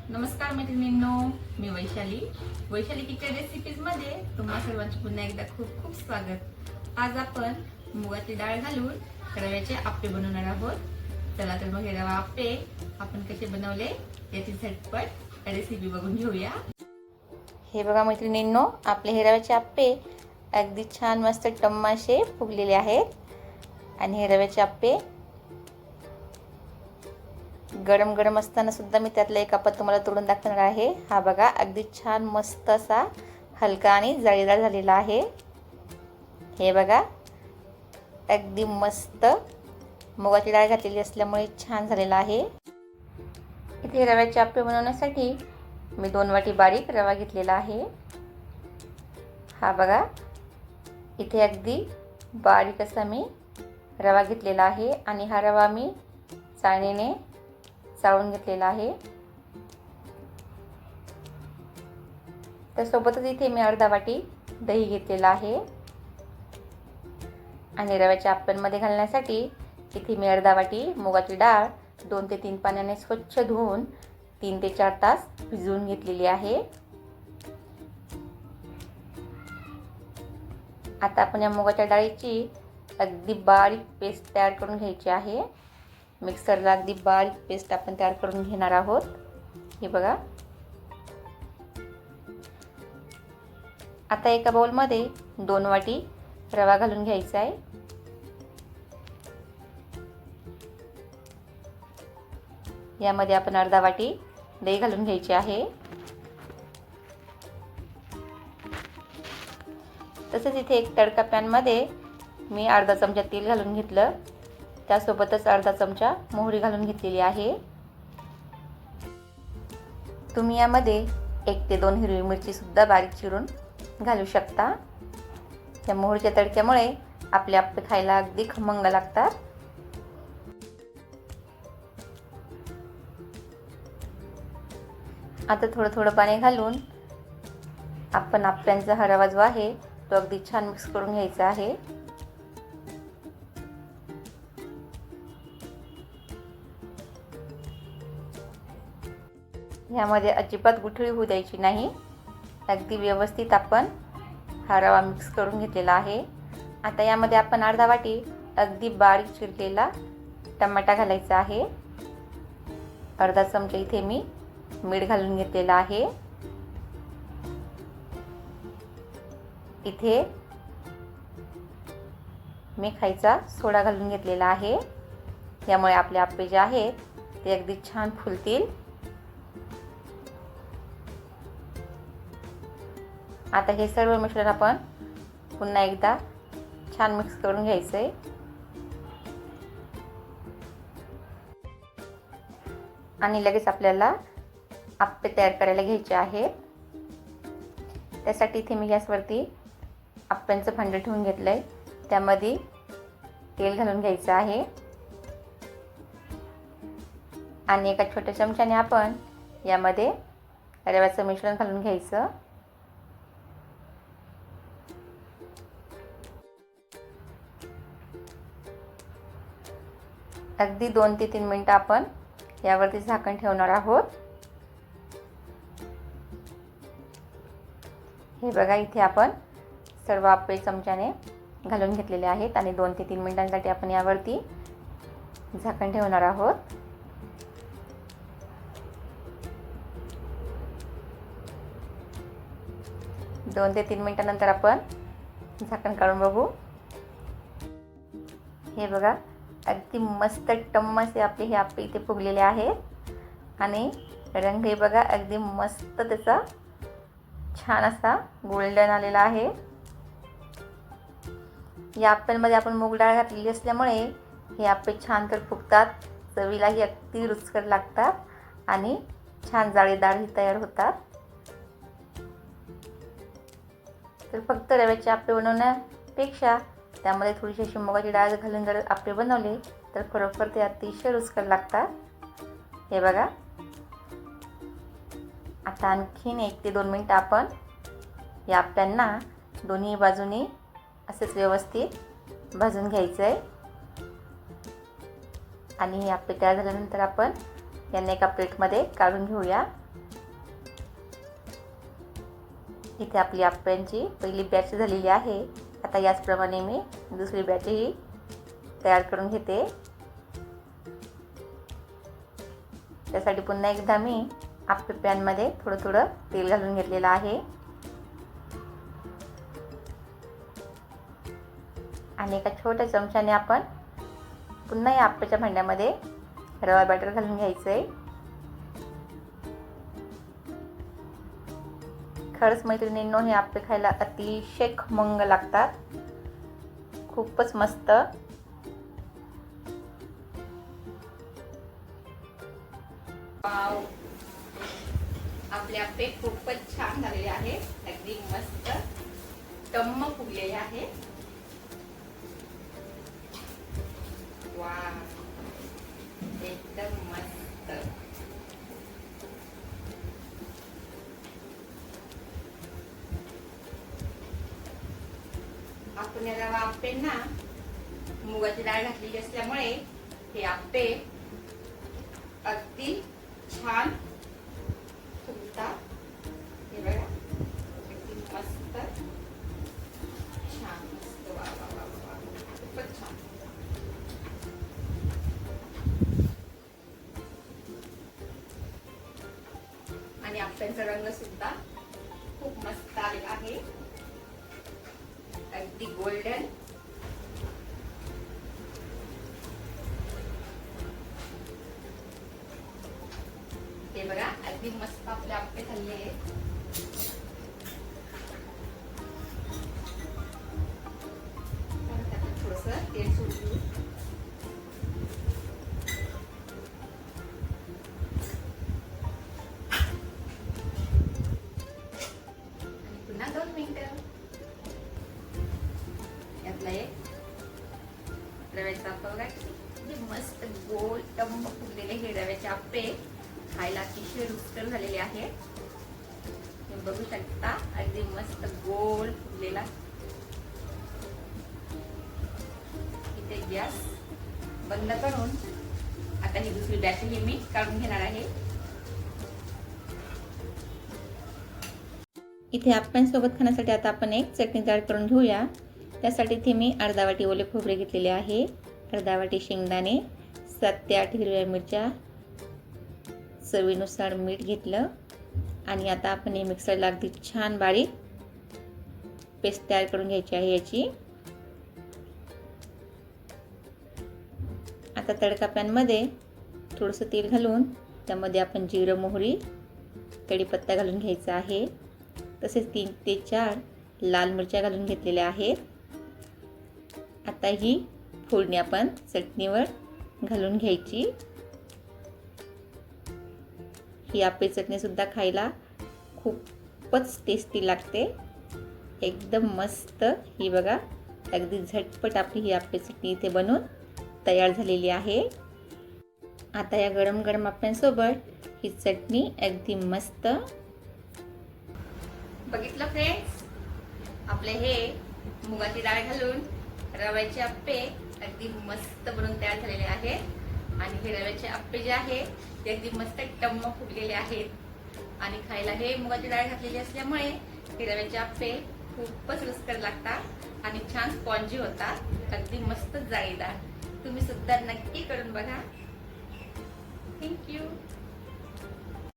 नमस्कार मैत्रिणींनो, मी Vaishali kitchen recipes मध्ये तुम्हा सर्वांचे पुन्हा एकदा खूप खूप स्वागत। आज आपण मुगाची डाळ घालून रव्याचे आप्पे बनवणार आहोत। चला तर मग हे रवा आप्पे आपण कसे बनवले याची झटपट रेसिपी बघून घेऊया। हे बघा मैत्रिणींनो, आपले हे रव्याचे आप्पे अगदी छान मस्त टम्माशे फुगलेले आहेत। आणि हे रव्याचे आप्पे गरम गरम असताना सुद्धा मी त्यातला एक आप्पा तुम्हाला तोडून दाखवणार आहे। हा बघा, अगदी छान मस्त असा हलका आणि जाळीदार झालेला आहे। हे बघा, अगदी मस्त मुगाची डाळ घातलेली असल्यामुळे छान झालेला आहे। इथे रव्याचे आप्पे बनवण्यासाठी मी 2 वाटी बारीक रवा घेतलेला आहे। हा बघा, इथे अगदी बारीक असा मी रवा घेतलेला आहे आणि हा रवा मी चाळणीने चाळून घेतलेला आहे। त्यासोबतच इथे मी अर्धा वाटी दही घेतलेला आहे आणि रव्याच्या आप्प्यांमध्ये घालण्यासाठी इथे मी अर्धा वाटी मुगाची डाळ 2 ते 3 पाण्याने स्वच्छ धुवून 3 ते 4 तास भिजवून घेतलेली आहे। आता आपण या मुगाच्या डाळीची अगदी बारीक पेस्ट तयार करून घ्यायची आहे। मिक्सरला अगदी बारीक पेस्ट आपण तयार करून घेणार आहोत। हे बघा, आता एका बाउलमध्ये 2 वाटी रवा घालून घ्यायचा आहे। यामध्ये आपण अर्धा वाटी दही घालून घ्यायची आहे। तसेच इथे एक तडका पॅनमध्ये मी अर्धा चमचा तेल घालून घेतलं, त्यासोबतच अर्धा चमचा मोहरी घालून घेतलेली आहे। तुम्ही यामध्ये 1 ते 2 हिरवी मिरची सुद्धा बारीक चिरून घालू शकता। त्या मोहरीच्या तडक्यामुळे आपले आप्पे खायला अगदी खमंग लागतात। आता थोडं थोडं पाणी घालून आपण आप्प्यांचा हा रवा जो आहे तो अगदी छान मिक्स करून घ्यायचा आहे। यामध्ये अजिबात गुठळी होऊ द्यायची नाही। अगदी व्यवस्थित आपण हा रवा मिक्स करून घेतलेला आहे। आता यामध्ये आपण अर्धा वाटी अगदी बारीक चिरलेला टमाटा घालायचा आहे। अर्धा चमचा इथे मी मीठ घालून घेतलेला आहे। इथे मी खायचा सोडा घालून घेतलेला आहे। यामुळे आपले आप्पे जे आहेत ते अगदी छान फुलतील। आता हे सर्व मिश्रण आपण पुन्हा एकदा छान मिक्स करून घ्यायचं आहे। आणि लगेच आपल्याला आप्पे तयार करायला घ्यायचे आहेत। त्यासाठी इथे मी गॅसवरती आप्प्यांचं भांडं ठेवून घेतलं आहे। त्यामध्ये तेल घालून घ्यायचं आहे आणि एका छोट्या चमच्याने आपण यामध्ये रव्याचं मिश्रण घालून घ्यायचं। अगदी 2 ते 3 मिनिटं आपण यावरती झाकण ठेवणार आहोत। हे बघा, इथे आपण सर्व आप्पे चमच्याने घालून घेतलेले आहेत आणि 2 ते 3 मिनिटांसाठी आपण यावरती झाकण ठेवणार आहोत। दोन ते 3 मिनिटांनंतर आपण झाकण काढून बघू। हे बघा, अगदी मस्त टम्मासे आपले हे आप्पे इथे फुगलेले आहेत आणि रंग हे बघा अगदी मस्त त्याचा छान असा गोल्डन आलेला आहे। या आप्प्यांमध्ये आपण मूग डाळ घातलेली असल्यामुळे हे आप्पे छान तर फुगतात, चवीलाही अगदी रुचकर लागतात आणि छान जाळीदारही तयार होतात। तर फक्त रव्याचे आप्पे बनवण्यापेक्षा त्यामध्ये थोडीशी अशी मुगाची डाळ घालून जर आप्पे बनवले तर खरोखर ते अतिशय रुचकर लागतात। हे बघा, आता आणखीन 1 ते 2 मिनिटं आपण या आप्प्यांना दोन्ही बाजूनी असेच व्यवस्थित भाजून घ्यायचं आहे। आणि हे आप्पे तयार झाल्यानंतर आपण यांना एका प्लेटमध्ये काढून घेऊया। इथे आपली आप्यांची पहिली बॅच झालेली आहे. आता याचप्रमाणे मी दुसरी बॅचही तयार करून घेते. त्यासाठी पुन्हा एकदा मी आप्पे पॅनमध्ये थोडं तेल घालून घेतलेलं आहे आणि एका छोट्या चमच्याने आपण पुन्हा या आप्याच्या भांड्यामध्ये रवा बॅटर घालून घ्यायचं आहे. खरंच मैत्रिणींनो, हे आप्पे खायला अतिशय खमंग लागतात, खूपच मस्त. वाव, आपले आप्पे खूपच छान झालेले आहे. अगदी मस्त टम्म फुगलेले आहे. वाव, एकदम मस्त. आपण या रवा आप्पेंना मुगाची डाळ घातलेली असल्यामुळे हे आप्पे अगदी छान फुगतात. हे बघा, अगदी मस्त छान, मस्त. वा वा वा वा, खूपच छान. आणि आप्यांचा रंग सुद्धा खूप मस्त आलेला आहे, अगदी गोल्डन. हे बघा, अगदी मस्त आपले आप्पे झाले आहेत. थोडंसं तेल सोडू. आणि पुन्हा 2 मिनिटं यातला एक रव्याचा आप्पा बघा, मस्त गोल टम्म फुगलेले हे रव्याचे आप्पे खायला अतिशय रुचकर झालेले आहेत. तुम्ही बघू शकता, अगदी मस्त गोल फुगलेला. इथे गॅस बंद करून आता ही दुसरी बॅचही मी काढून घेणार आहे. इथे आप्यांसोबत खाण्यासाठी आता आपण एक चटणी तयार करून घेऊया. त्यासाठी इथे मी अर्धा वाटी ओले खोबरे घेतलेले आहे, अर्धा वाटी शेंगदाणे, 7 ते 8 हिरव्या मिरच्या, चवीनुसार मीठ घेतलं आणि आता आपण हे मिक्सरला अगदी छान बारीक पेस्ट तयार करून घ्यायची आहे याची. आता तडका पॅनमध्ये थोडंसं तेल घालून त्यामध्ये आपण जिरं, मोहरी, कढीपत्ता घालून घ्यायचा आहे. तसेच 3 ते 4 लाल मिरच्या घालून घेतलेल्या आहेत. आता ही फोडणी आपण चटणीवर घालून घ्यायची. ही आप्पे चटणी सुद्धा खायला खूपच टेस्टी लागते, एकदम मस्त. ही बघा, अगदी झटपट आपली ही आप्पे चटणी इथे बनवून तयार झालेली आहे. आता या गरम गरम आप्प्यांसोबत ही चटणी अगदी मस्त. बघितलं फ्रेंड्स, आपले हे मुगाची डाळ घालून रव्याचे आप्पे अगदी मस्त बनवून तयार झालेले आहेत. आणि हे रव्याचे आप्पे जे आहे ते अगदी मस्त टम्म फुगलेले आहेत आणि खायला हे मुगाची डाळ घातलेली असल्यामुळे हे रव्याचे आप्पे खूपच रुचकर लागतात आणि छान स्पॉन्जी होतात, अगदी मस्त जाळीदार. तुम्ही सुद्धा नक्की करून बघा. थँक्यू.